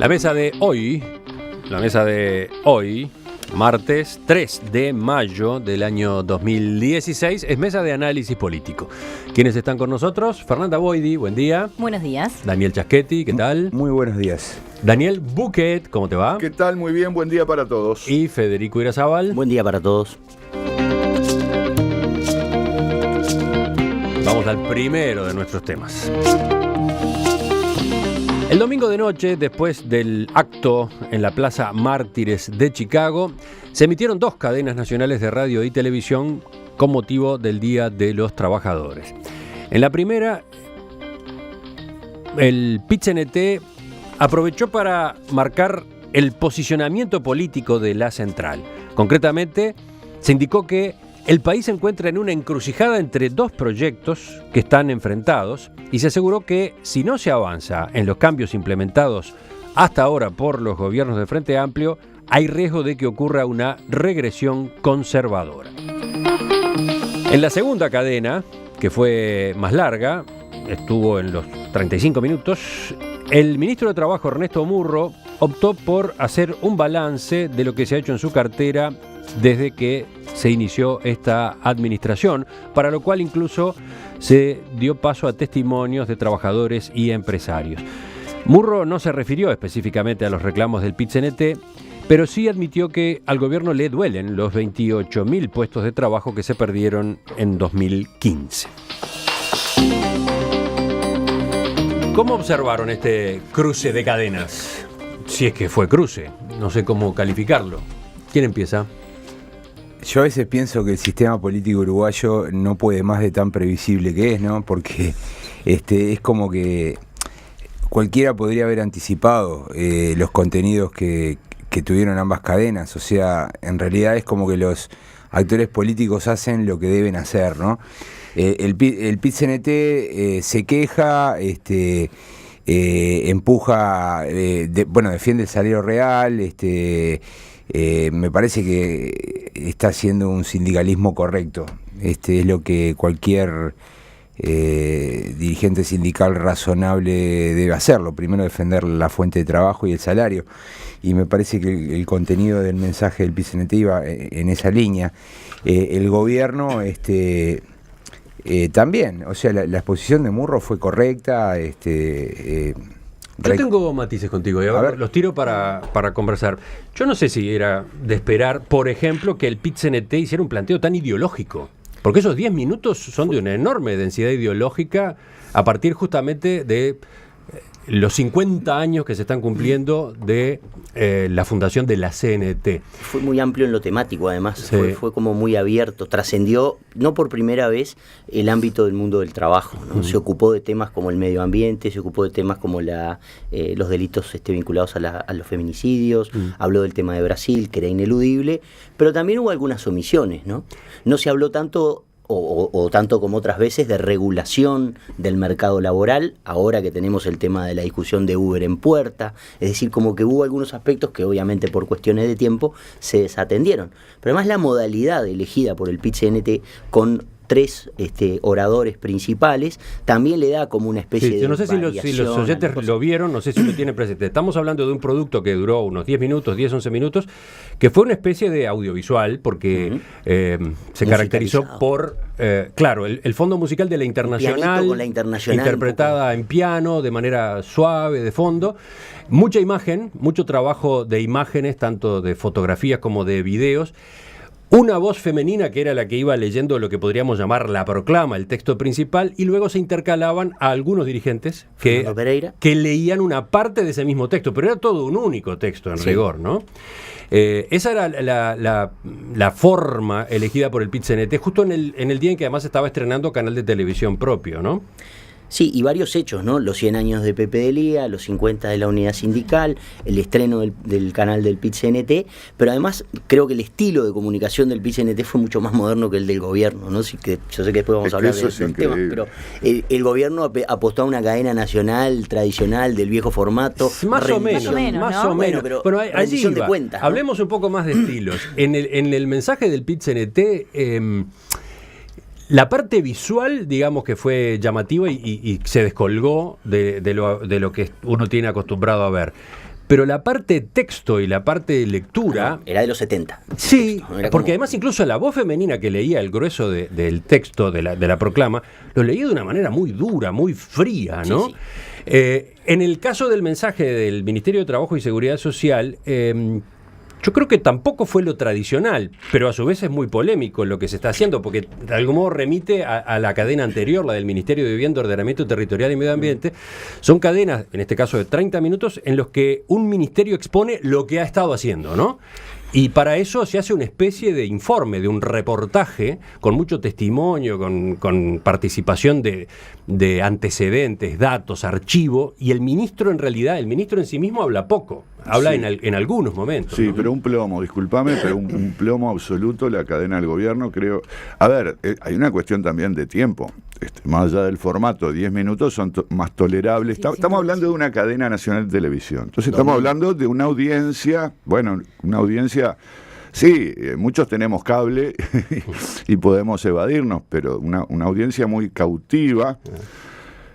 La mesa de hoy, martes 3 de mayo del año 2016, es mesa de análisis político. ¿Quiénes están con nosotros? Fernanda Boidi, buen día. Buenos días. Daniel Chaschetti, ¿qué tal? Muy buenos días. Daniel Buquet, ¿cómo te va? ¿Qué tal? Muy bien, buen día para todos. Y Federico Irazábal. Buen día para todos. Vamos al primero de nuestros temas. El domingo de noche, después del acto en la Plaza Mártires de Chicago, se emitieron 2 cadenas nacionales de radio y televisión con motivo del Día de los Trabajadores. En la primera, el PIT-CNT aprovechó para marcar el posicionamiento político de la central. Concretamente, se indicó que el país se encuentra en una encrucijada entre 2 proyectos que están enfrentados y se aseguró que si no se avanza en los cambios implementados hasta ahora por los gobiernos de Frente Amplio, hay riesgo de que ocurra una regresión conservadora. En la segunda cadena, que fue más larga, estuvo en los 35 minutos, el ministro de Trabajo, Ernesto Murro, optó por hacer un balance de lo que se ha hecho en su cartera desde que se inició esta administración, para lo cual incluso se dio paso a testimonios de trabajadores y empresarios. Murro no se refirió específicamente a los reclamos del PIT-CNT, pero sí admitió que al gobierno le duelen los 28.000 puestos de trabajo que se perdieron en 2015. ¿Cómo observaron este cruce de cadenas? Si es que fue cruce, no sé cómo calificarlo. ¿Quién empieza? Yo a veces pienso que el sistema político uruguayo no puede más de tan previsible que es, ¿no? Porque es como que cualquiera podría haber anticipado los contenidos que tuvieron ambas cadenas. O sea, en realidad es como que los actores políticos hacen lo que deben hacer, ¿no? El PIT-CNT se queja, empuja, defiende el salario real, me parece que está haciendo un sindicalismo correcto. Es lo que cualquier dirigente sindical razonable debe hacerlo. Primero defender la fuente de trabajo y el salario. Y me parece que el contenido del mensaje del PIT-CNT iba en esa línea. El gobierno también, o sea, la exposición de Murro fue correcta. Yo tengo matices contigo, y a ver, los tiro para conversar. Yo no sé si era de esperar, por ejemplo, que el PIT-CNT hiciera un planteo tan ideológico, porque esos 10 minutos son de una enorme densidad ideológica a partir justamente de los 50 años que se están cumpliendo de la fundación de la CNT. Fue muy amplio en lo temático, además. Sí. Fue como muy abierto. Trascendió, no por primera vez, el ámbito del mundo del trabajo, ¿no? Se ocupó de temas como el medio ambiente, se ocupó de temas como los delitos vinculados a los feminicidios, habló del tema de Brasil, que era ineludible, pero también hubo algunas omisiones, ¿no? No se habló tanto o tanto como otras veces de regulación del mercado laboral, ahora que tenemos el tema de la discusión de Uber en puerta, es decir, como que hubo algunos aspectos que obviamente por cuestiones de tiempo se desatendieron. Pero además la modalidad elegida por el PIT-CNT con 3 oradores principales también le da como una especie de yo no sé si los oyentes lo vieron, no sé si lo tienen presente. Estamos hablando de un producto que duró unos 10 minutos, 11 minutos, que fue una especie de audiovisual porque se caracterizó por, el fondo musical de la Internacional, con la Internacional interpretada en piano, de manera suave, de fondo. Mucha imagen, mucho trabajo de imágenes, tanto de fotografías como de videos. Una voz femenina que era la que iba leyendo lo que podríamos llamar la proclama, el texto principal, y luego se intercalaban a algunos dirigentes que leían una parte de ese mismo texto, pero era todo un único texto en rigor, ¿no? Esa era la forma elegida por el PIT-CNT, justo en el día en que además estaba estrenando canal de televisión propio, ¿no? Sí, y varios hechos, ¿no? Los 100 años de Pepe de Lía, los 50 de la unidad sindical, el estreno del canal del PIT-CNT, pero además creo que el estilo de comunicación del PIT-CNT fue mucho más moderno que el del gobierno, ¿no? Yo sé que después vamos a hablar de esos temas, pero el gobierno apostó a una cadena nacional tradicional del viejo formato. Más o menos. Pero allí de cuentas, ¿no? Hablemos un poco más de estilos. En el mensaje del PIT-CNT, la parte visual, digamos que fue llamativa y se descolgó de lo que uno tiene acostumbrado a ver. pero la parte de texto y la parte de lectura... Era de los 70. Sí, No era porque como... además incluso la voz femenina que leía el grueso del texto de la proclama, lo leía de una manera muy dura, muy fría, ¿no? Sí, sí. En el caso del mensaje del Ministerio de Trabajo y Seguridad Social, yo creo que tampoco fue lo tradicional, pero a su vez es muy polémico lo que se está haciendo, porque de algún modo remite a la cadena anterior, la del Ministerio de Vivienda, Ordenamiento Territorial y Medio Ambiente. Son cadenas, en este caso de 30 minutos, en los que un ministerio expone lo que ha estado haciendo, ¿no? Y para eso se hace una especie de informe, de un reportaje, con mucho testimonio, con participación de antecedentes, datos, archivo, y el ministro en sí mismo habla poco, habla Sí. en algunos momentos. Sí, ¿no? pero un plomo, discúlpame, pero un plomo absoluto la cadena del gobierno, creo. A ver, hay una cuestión también de tiempo. Más allá del formato, 10 minutos son más tolerables. Estamos hablando de una cadena nacional de televisión. Entonces estamos hablando de una audiencia, bueno, una audiencia... Sí, muchos tenemos cable y podemos evadirnos, pero una audiencia muy cautiva.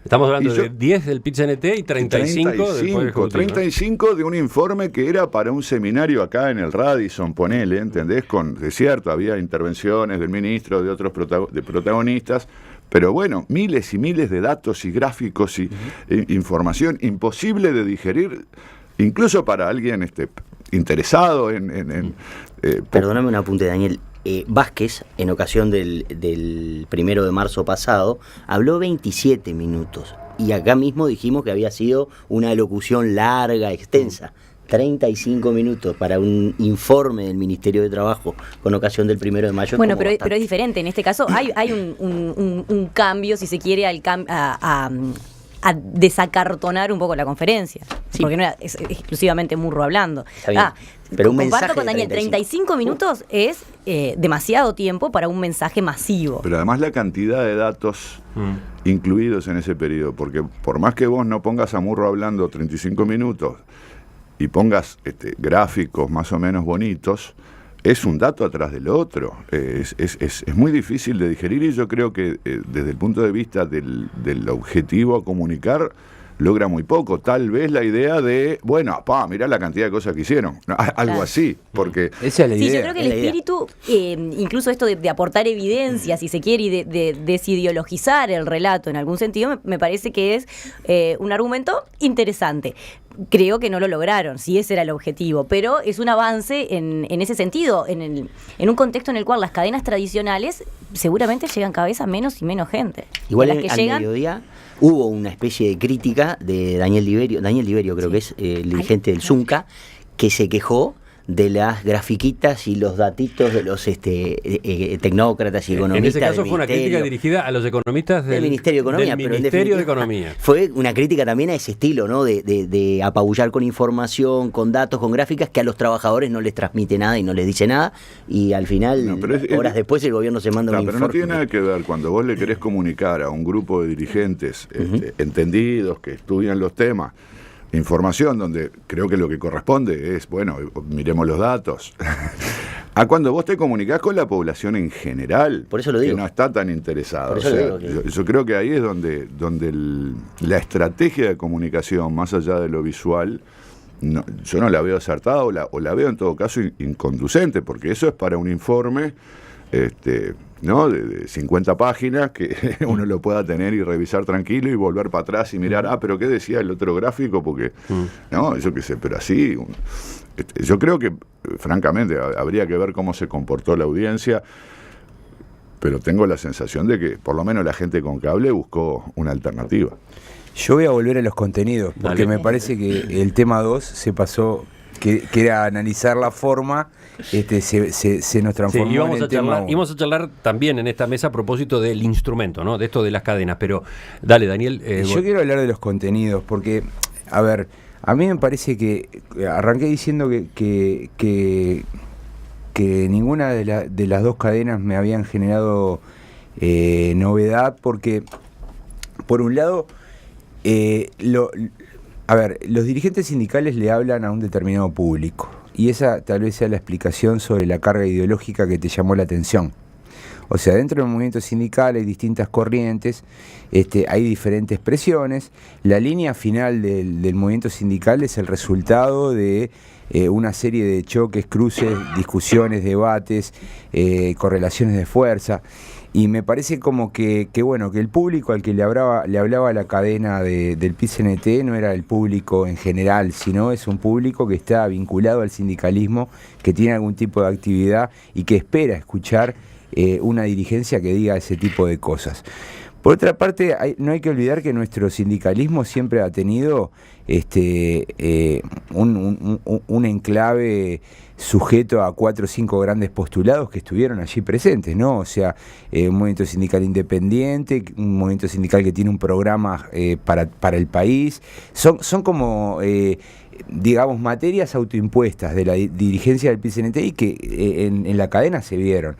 Estamos hablando Y yo- de 10 del PIT-CNT y 35 del Poder Ejecutivo, ¿no? 35 de un informe que era para un seminario acá en el Radisson, ponele, ¿entendés? Es cierto, había intervenciones del ministro, de otros de protagonistas, pero bueno, miles y miles de datos y gráficos y información imposible de digerir, incluso para alguien interesado en Perdóname un apunte, Daniel. Vázquez, en ocasión del 1 de marzo pasado, habló 27 minutos. Y acá mismo dijimos que había sido una locución larga, extensa. 35 minutos para un informe del Ministerio de Trabajo con ocasión del 1 de mayo. Bueno, pero es diferente. En este caso hay un cambio, si se quiere, a desacartonar un poco la conferencia. Sí. Porque no era exclusivamente Murro hablando. Está bien. Pero un mensaje comparto con de Daniel, 35 minutos es demasiado tiempo para un mensaje masivo. Pero además la cantidad de datos incluidos en ese periodo, porque por más que vos no pongas a Murro hablando 35 minutos y pongas gráficos más o menos bonitos, es un dato atrás del otro. Es muy difícil de digerir y yo creo que desde el punto de vista del objetivo a comunicar, logra muy poco. Tal vez la idea de, bueno, mirá la cantidad de cosas que hicieron. Algo Claro. así, porque... Esa es la Sí, idea. yo creo que Es el la idea. espíritu, incluso esto de aportar evidencia, si se quiere, y de desideologizar el relato en algún sentido, me parece que es un argumento interesante. Creo que no lo lograron, si ese era el objetivo, pero es un avance en ese sentido, en un contexto en el cual las cadenas tradicionales seguramente llegan cada vez a menos y menos gente. Igual Y las que al llegan, mediodía hubo una especie de crítica de Daniel Liberio creo que es el dirigente del Zunca, que se quejó de las grafiquitas y los datitos de los tecnócratas y economistas. En ese caso del fue una crítica ministerio. dirigida a los economistas Del Ministerio de Economía, del pero en Ministerio de definitiva Economía. fue una crítica también a ese estilo, ¿no? De apabullar con información, con datos, con gráficas que a los trabajadores no les transmite nada y no les dice nada, y al final, No, pero horas después, el gobierno se manda un pero no informe. tiene nada que ver cuando vos le querés comunicar a un grupo de dirigentes entendidos, que estudian los temas, información donde creo que lo que corresponde es, bueno, miremos los datos. A cuando vos te comunicás con la población en general, Por eso lo digo. que no está tan interesada. Por O eso lo sea, digo que- yo creo que ahí es donde la estrategia de comunicación, más allá de lo visual, yo no la veo acertada o la veo en todo caso inconducente, porque eso es para un informe ¿no? de 50 páginas que uno lo pueda tener y revisar tranquilo y volver para atrás y mirar, pero ¿qué decía el otro gráfico? Porque, no, yo qué sé, pero así, yo creo que, francamente, habría que ver cómo se comportó la audiencia, pero tengo la sensación de que por lo menos la gente con cable buscó una alternativa. Yo voy a volver a los contenidos, porque Dale. me parece que el tema 2 se pasó, que era analizar la forma, se nos transformó Sí, en el tema 1. íbamos a charlar también en esta mesa a propósito del instrumento, ¿no? De esto de las cadenas, pero dale, Daniel. Yo quiero hablar de los contenidos, porque, a ver, a mí me parece que arranqué diciendo que ninguna de las dos cadenas me habían generado novedad, porque, por un lado, los dirigentes sindicales le hablan a un determinado público, y esa tal vez sea la explicación sobre la carga ideológica que te llamó la atención. O sea, dentro del movimiento sindical hay distintas corrientes, hay diferentes presiones. La línea final del movimiento sindical es el resultado de una serie de choques, cruces, discusiones, debates, correlaciones de fuerza. Y me parece como que bueno, que el público al que le hablaba la cadena del PIT-CNT no era el público en general, sino es un público que está vinculado al sindicalismo, que tiene algún tipo de actividad y que espera escuchar una dirigencia que diga ese tipo de cosas. Por otra parte, no hay que olvidar que nuestro sindicalismo siempre ha tenido un enclave sujeto a 4 o 5 grandes postulados que estuvieron allí presentes, ¿no? O sea, un movimiento sindical independiente, un movimiento sindical que tiene un programa para el país. Son como, digamos, materias autoimpuestas de la dirigencia del PIT-CNT y que en la cadena se vieron.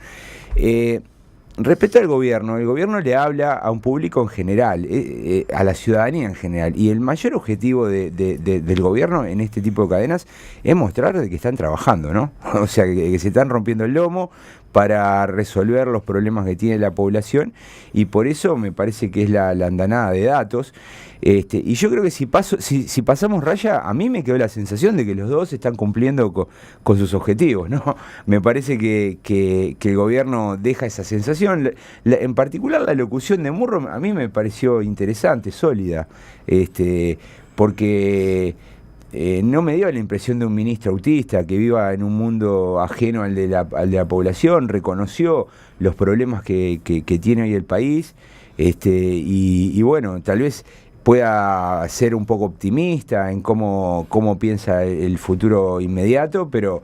Respecto al gobierno, el gobierno le habla a un público en general, a la ciudadanía en general, y el mayor objetivo del gobierno en este tipo de cadenas es mostrar de que están trabajando, ¿no? O sea, que se están rompiendo el lomo para resolver los problemas que tiene la población, y por eso me parece que es la andanada de datos. Y yo creo que si pasamos raya, a mí me quedó la sensación de que los dos están cumpliendo con sus objetivos, ¿no? Me parece que el gobierno deja esa sensación. En particular la locución de Murro a mí me pareció interesante, sólida, porque no me dio la impresión de un ministro autista que viva en un mundo ajeno al de la población. Reconoció los problemas que tiene hoy el país, y bueno, tal vez pueda ser un poco optimista en cómo piensa el futuro inmediato, pero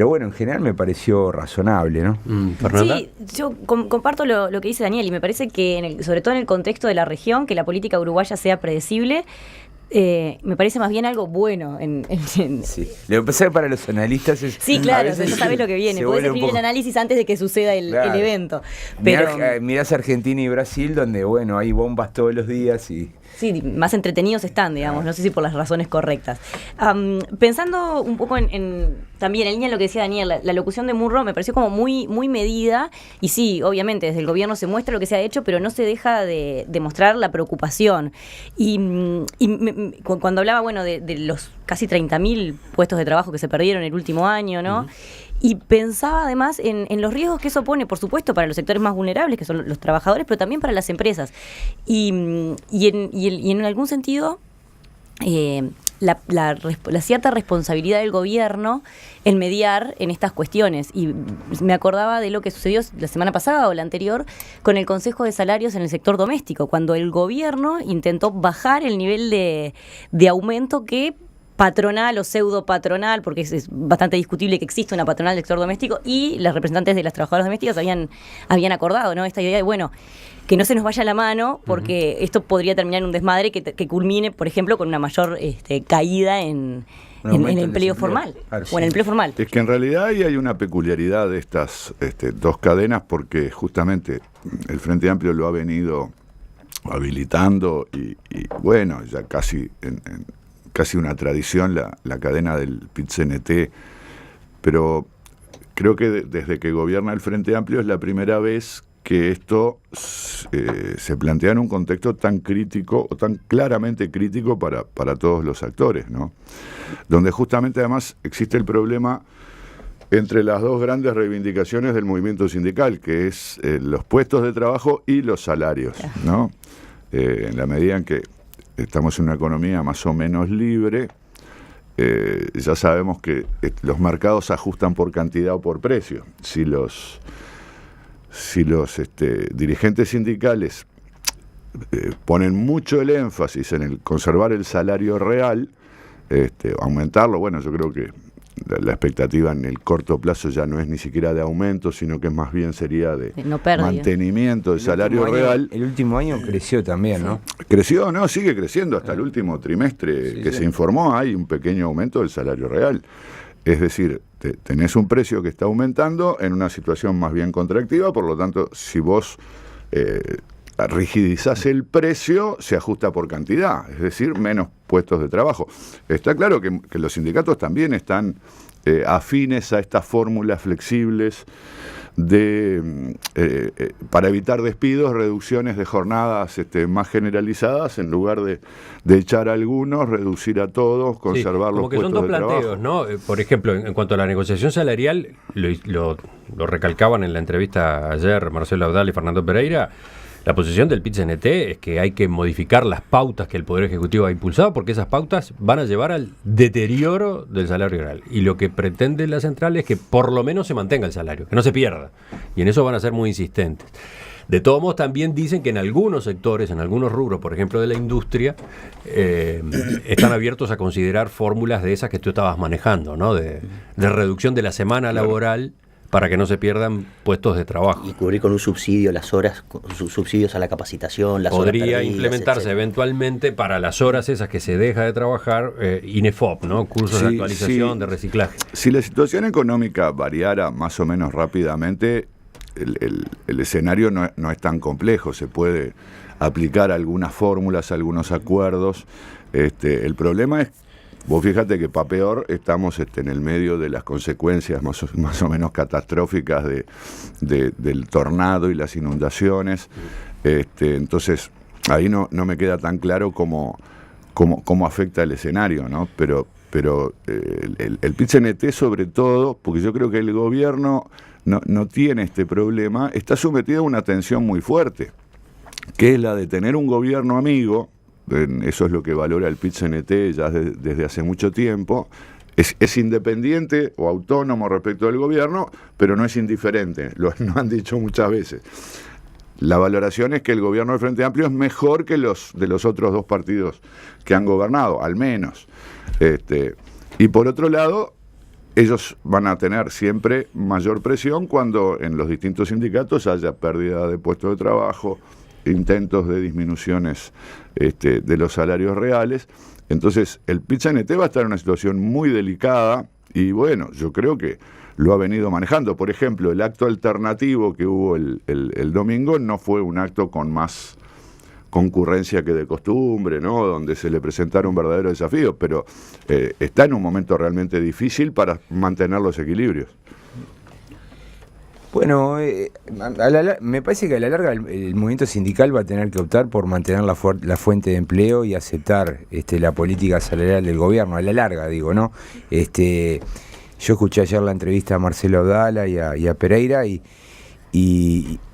bueno, en general me pareció razonable, ¿no? ¿Fernanda? Sí, yo comparto lo que dice Daniel, y me parece que sobre todo en el contexto de la región, que la política uruguaya sea predecible, me parece más bien algo bueno. Sí. Lo que pasa es que para los analistas es... Sí, claro, ya sabes lo que viene. Podés escribir el análisis antes de que suceda el evento. Pero Mirás Argentina y Brasil, donde, bueno, hay bombas todos los días y... Sí, más entretenidos están, digamos, no sé si por las razones correctas. Pensando un poco también en línea de lo que decía Daniel, la locución de Murro me pareció como muy, muy medida, y sí, obviamente desde el gobierno se muestra lo que se ha hecho, pero no se deja de mostrar la preocupación. Cuando hablaba, bueno, de los casi 30.000 puestos de trabajo que se perdieron el último año, ¿no? Y pensaba además en los riesgos que eso pone, por supuesto, para los sectores más vulnerables, que son los trabajadores, pero también para las empresas. Y en algún sentido, la cierta responsabilidad del gobierno en mediar en estas cuestiones. Y me acordaba de lo que sucedió la semana pasada o la anterior con el Consejo de Salarios en el sector doméstico, cuando el gobierno intentó bajar el nivel de aumento que patronal o pseudo patronal, porque es bastante discutible que exista una patronal del sector doméstico, y las representantes de las trabajadoras domésticas habían acordado, ¿no? Esta idea de, bueno, que no se nos vaya la mano, porque esto podría terminar en un desmadre que culmine, por ejemplo, con una mayor caída en el empleo formal, claro, o en el empleo formal. Es que en realidad ahí hay una peculiaridad de estas dos cadenas, porque justamente el Frente Amplio lo ha venido habilitando y bueno, ya casi casi una tradición la cadena del PIT-CNT, pero creo que desde que gobierna el Frente Amplio es la primera vez que esto se plantea en un contexto tan crítico o tan claramente crítico para todos los actores, ¿no? Donde justamente además existe el problema entre las dos grandes reivindicaciones del movimiento sindical, que es los puestos de trabajo y los salarios, ¿no? En la medida en que estamos en una economía más o menos libre, ya sabemos que los mercados se ajustan por cantidad o por precio. Si los dirigentes sindicales ponen mucho el énfasis en el conservar el salario real, aumentarlo, bueno, yo creo que la expectativa en el corto plazo ya no es ni siquiera de aumento, sino que más bien sería de mantenimiento del salario real. El último año creció también, ¿no? Creció, no, sigue creciendo hasta el último trimestre se informó, hay un pequeño aumento del salario real. Es decir, tenés un precio que está aumentando en una situación más bien contractiva, por lo tanto, si vos rigidizás el precio, se ajusta por cantidad, es decir, menos puestos de trabajo. Está claro que los sindicatos también están afines a estas fórmulas flexibles para evitar despidos, reducciones de jornadas más generalizadas, en lugar de echar a algunos, reducir a todos, conservar los puestos de trabajo. Como que son dos planteos, ¿no? Por ejemplo, en cuanto a la negociación salarial, lo recalcaban en la entrevista ayer Marcelo Abdala y Fernando Pereira. La posición del PIT-CNT es que hay que modificar las pautas que el Poder Ejecutivo ha impulsado, porque esas pautas van a llevar al deterioro del salario real. Y lo que pretende la central es que por lo menos se mantenga el salario, que no se pierda. Y en eso van a ser muy insistentes. De todos modos, también dicen que en algunos sectores, en algunos rubros, por ejemplo de la industria, están abiertos a considerar fórmulas de esas que tú estabas manejando, ¿no? De reducción de la semana laboral, para que no se pierdan puestos de trabajo. Y cubrir con un subsidio las horas, subsidios a la capacitación, las Podría horas perdidas, implementarse etcétera. Eventualmente para las horas esas que se deja de trabajar, INEFOP, ¿no? Cursos de actualización, de reciclaje. Si la situación económica variara más o menos rápidamente, el escenario no es tan complejo. Se puede aplicar algunas fórmulas, algunos acuerdos. El problema es, vos fíjate que para peor estamos en el medio de las consecuencias más o menos catastróficas del tornado y las inundaciones. Entonces, ahí no me queda tan claro cómo afecta el escenario, ¿no? Pero el PIT-CNT, sobre todo, porque yo creo que el gobierno no tiene este problema, está sometido a una tensión muy fuerte, que es la de tener un gobierno amigo. Eso es lo que valora el PIT-CNT ya desde hace mucho tiempo. Es independiente o autónomo respecto del gobierno, pero no es indiferente, lo han dicho muchas veces. La valoración es que el gobierno del Frente Amplio es mejor que los de los otros dos partidos que han gobernado, al menos. Y por otro lado, ellos van a tener siempre mayor presión cuando en los distintos sindicatos haya pérdida de puestos de trabajo, intentos de disminuciones de los salarios reales. Entonces el PIT-CNT va a estar en una situación muy delicada y bueno, yo creo que lo ha venido manejando. Por ejemplo, el acto alternativo que hubo el domingo no fue un acto con más concurrencia que de costumbre, ¿no? Donde se le presentaron verdaderos desafíos, pero está en un momento realmente difícil para mantener los equilibrios. Bueno, me parece que a la larga el movimiento sindical va a tener que optar por mantener la fuente de empleo y aceptar la política salarial del gobierno, a la larga, digo, ¿no? Yo escuché ayer la entrevista a Marcelo Abdala y a Pereira y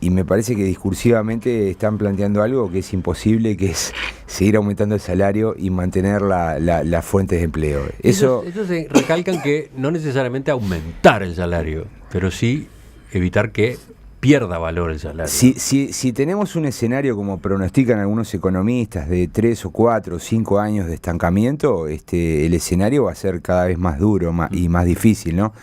me parece que discursivamente están planteando algo que es imposible, que es seguir aumentando el salario y mantener las fuentes de empleo. Ellos se recalcan que no necesariamente aumentar el salario, pero sí evitar que pierda valor el salario. Si tenemos un escenario, como pronostican algunos economistas, de 3 o 4 o 5 años de estancamiento, el escenario va a ser cada vez más duro y más difícil, ¿no?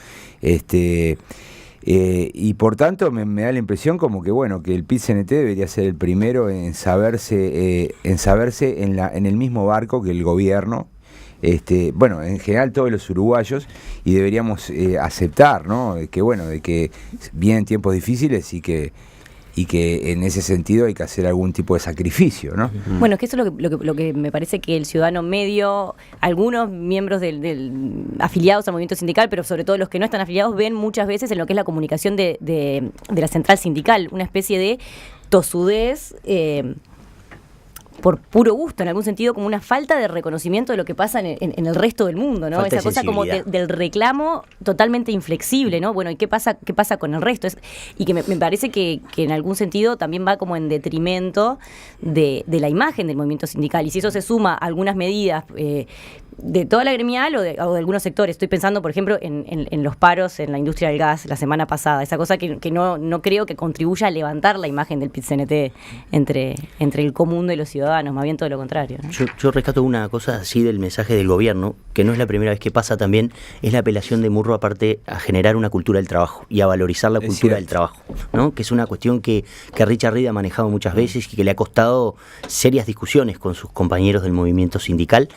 Y por tanto me da la impresión como que que el PIT-CNT debería ser el primero en saberse en el mismo barco que el gobierno. En general todos los uruguayos, y deberíamos aceptar, ¿no? De que vienen tiempos difíciles y que en ese sentido hay que hacer algún tipo de sacrificio, ¿no? Bueno, es que eso es lo que me parece que el ciudadano medio, algunos miembros del afiliados al movimiento sindical, pero sobre todo los que no están afiliados, ven muchas veces en lo que es la comunicación de la central sindical, una especie de tosudez, por puro gusto, en algún sentido, como una falta de reconocimiento de lo que pasa en el resto del mundo, ¿no? Falta esa cosa como del reclamo totalmente inflexible, ¿no? Bueno, ¿y qué pasa con el resto? Y que me parece que en algún sentido también va como en detrimento de la imagen del movimiento sindical. Y si eso se suma a algunas medidas de toda la gremial o de algunos sectores, estoy pensando, por ejemplo, en los paros en la industria del gas la semana pasada, esa cosa que no creo que contribuya a levantar la imagen del PIT-CNT entre el común de los ciudadanos, más bien todo lo contrario, ¿no? Yo rescato una cosa así del mensaje del gobierno, que no es la primera vez que pasa también, es la apelación de Murro aparte a generar una cultura del trabajo y a valorizar la cultura del trabajo, ¿no? Que es una cuestión que Richard Reed ha manejado muchas veces y que le ha costado serias discusiones con sus compañeros del movimiento sindical.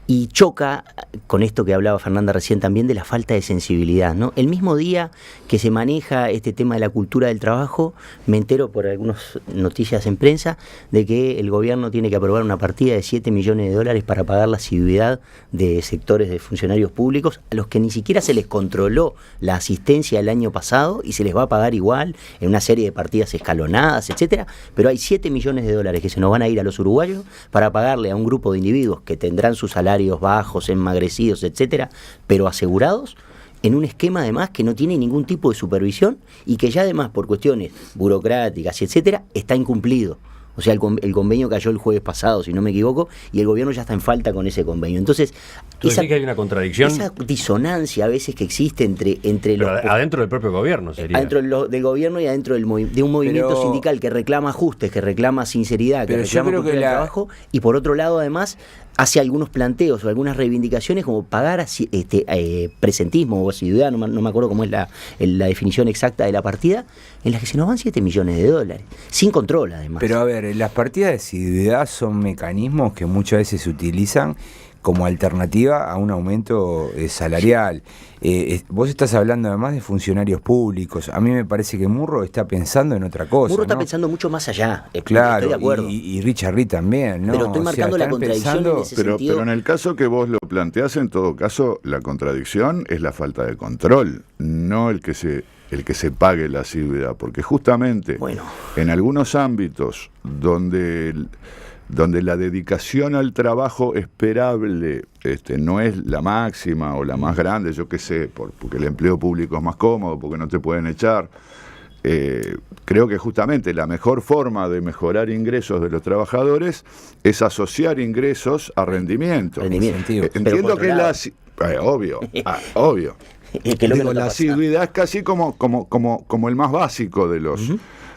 Y choca con esto que hablaba Fernanda recién también de la falta de sensibilidad, ¿no? El mismo día que se maneja este tema de la cultura del trabajo, me entero por algunas noticias en prensa de que el gobierno tiene que aprobar una partida de 7 millones de dólares para pagar la asiduidad de sectores de funcionarios públicos a los que ni siquiera se les controló la asistencia el año pasado y se les va a pagar igual en una serie de partidas escalonadas, etcétera, pero hay 7 millones de dólares que se nos van a ir a los uruguayos para pagarle a un grupo de individuos que tendrán sus salarios bajos, enmagrecidos, etcétera, pero asegurados en un esquema además que no tiene ningún tipo de supervisión y que ya además por cuestiones burocráticas, etcétera, está incumplido. O sea, el convenio cayó el jueves pasado, si no me equivoco, y el gobierno ya está en falta con ese convenio. Entonces, ¿tú decís que hay una contradicción? Esa disonancia a veces que existe entre pero adentro del propio gobierno sería. Adentro del gobierno y adentro de un movimiento sindical que reclama ajustes, que reclama sinceridad, que reclama cultura del trabajo, y por otro lado, además, hace algunos planteos o algunas reivindicaciones como pagar presentismo o asiduidad, no me acuerdo cómo es la definición exacta de la partida, en la que se nos van 7 millones de dólares, sin control además. Pero a ver, las partidas de asiduidad son mecanismos que muchas veces se utilizan como alternativa a un aumento salarial. Vos estás hablando además de funcionarios públicos. A mí me parece que Murro está pensando en otra cosa. Murro está ¿no? pensando mucho más allá. Claro, estoy de acuerdo. Y Richard Reed también, ¿no? Pero estoy marcando la contradicción en ese sentido. Pero en el caso que vos lo planteás, en todo caso, la contradicción es la falta de control, no el que se pague la asiduidad, porque justamente en algunos ámbitos donde la dedicación al trabajo esperable no es la máxima o la más grande, yo qué sé, porque el empleo público es más cómodo, porque no te pueden echar. Creo que justamente la mejor forma de mejorar ingresos de los trabajadores es asociar ingresos a rendimiento. Entiendo que obvio. La asiduidad es casi como el más básico de los...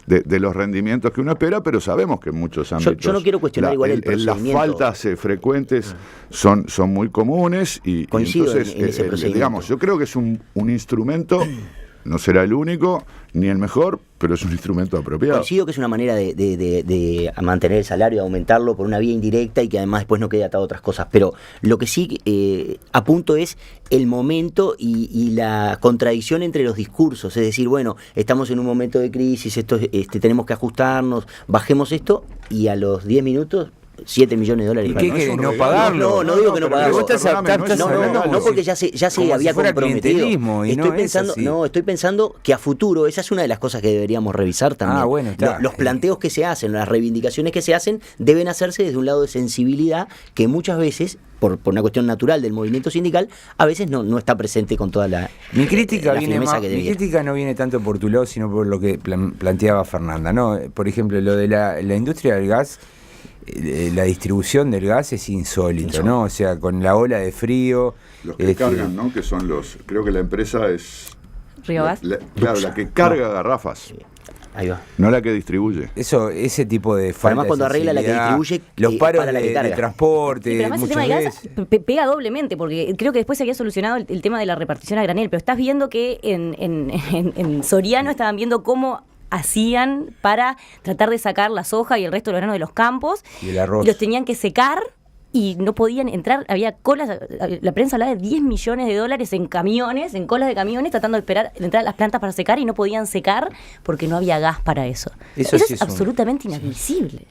De los rendimientos que uno espera, pero sabemos que en muchos ámbitos yo no quiero cuestionar igual el procedimiento. Las faltas frecuentes son muy comunes y entonces en ese procedimiento. Digamos, yo creo que es un instrumento, no será el único ni el mejor, pero es un instrumento apropiado. Coincido que es una manera de mantener el salario, de aumentarlo por una vía indirecta y que además después no quede atado a otras cosas. Pero lo que sí apunto es el momento y la contradicción entre los discursos. Es decir, bueno, estamos en un momento de crisis, tenemos que ajustarnos, bajemos esto, y a los 10 minutos... 7 millones de dólares. ¿Y qué querés? ¿No pagarlo? No digo que no pagarlo. No, porque ya se había comprometido. Estoy pensando que a futuro, esa es una de las cosas que deberíamos revisar también. Los planteos que se hacen, las reivindicaciones que se hacen, deben hacerse desde un lado de sensibilidad que muchas veces, por una cuestión natural del movimiento sindical, a veces no está presente con toda la Mi crítica mi crítica no viene tanto por tu lado, sino por lo que planteaba Fernanda, ¿no? Por ejemplo, lo de la industria del gas. La distribución del gas es insólito, ¿no? O sea, con la ola de frío... Los que cargan, ¿no? Que son creo que la empresa es... ¿Río Gas? Claro, la que carga garrafas. Ahí va. No la que distribuye. Ese tipo de falta. Además, cuando arregla la que distribuye, los paros para la que de transporte. Sí, pero además el tema del gas pega doblemente, porque creo que después se había solucionado el tema de la repartición a granel, pero estás viendo que en Soriano estaban viendo cómo hacían para tratar de sacar la soja y el resto de los granos de los campos, y el arroz. Y los tenían que secar y no podían entrar, había colas, la prensa hablaba de 10 millones de dólares en camiones, en colas de camiones, tratando de esperar entrar a las plantas para secar y no podían secar porque no había gas para eso. Eso es absolutamente inadmisible.